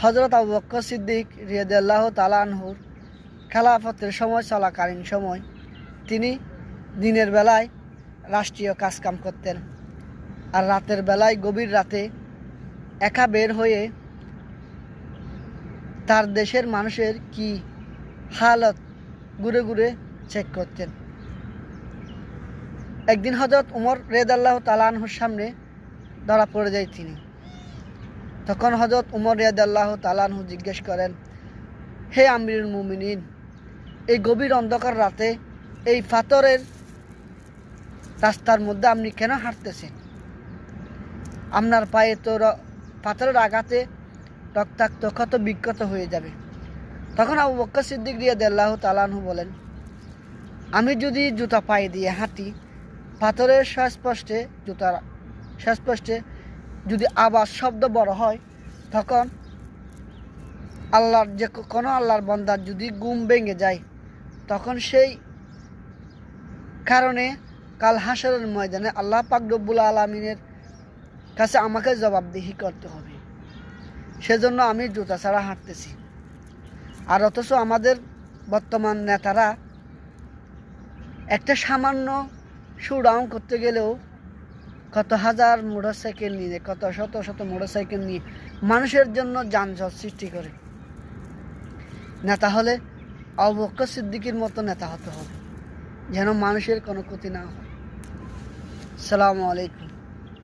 হযরত আবু বকর সিদ্দিক রাদিয়াল্লাহু তাআলা আনহুর খেলাফতের সময় চলাকালীন সময় তিনি দিনের বেলায় রাষ্ট্রীয় কাজকাম করতেন, আর রাতের বেলায় গভীর রাতে একা বের হয়ে তার দেশের মানুষের কি হালত ঘুরে ঘুরে চেক করতেন। একদিন হযরত উমর রাদিয়াল্লাহু তাআলা আনহুর সামনে ধরা পড়ে যায় তিনি। তখন হযরত উমর রাদিয়াল্লাহু তাআলা আনহু জিজ্ঞেস করেন, হে আমিরুল মুমিনিন, এই গভীর অন্ধকার রাতে এই পাথরের রাস্তার মধ্যে আপনি কেন হাঁটতেছেন? আপনার পায়ে তো পাথরের আঘাতে রক্তাক্ত ক্ষত বিক্ষত হয়ে যাবে। তখন আবু বকর সিদ্দিক রাদিয়াল্লাহু তাআলা আনহু বলেন, আমি যদি জুতা পায়ে দিয়ে হাঁটি, পাথরের শ্বাসস্পষ্টে যদি আওয়াজ শব্দ বড় হয়, তখন আল্লাহর বান্দার যদি ঘুম ভেঙে যায়, তখন সেই কারণে কাল হাসরের ময়দানে আল্লাহ পাক রব্বুল আলামিনের কাছে আমাকে জবাবদিহি করতে হবে। সেজন্য আমি জুতা ছাড়া হাঁটতেছি। আর অথচ আমাদের বর্তমান নেতারা একটা সামান্য শোডাউন করতে গেলেও কত হাজার মোটরসাইকেল নিয়ে, কত শত শত মোটরসাইকেল নিয়ে মানুষের জন্য যানজট সৃষ্টি করে। নেতা হলে আবু বকর সিদ্দিকের মতো নেতা হতে হবে, যেন মানুষের কোনো ক্ষতি না হয়। আসসালামু আলাইকুম।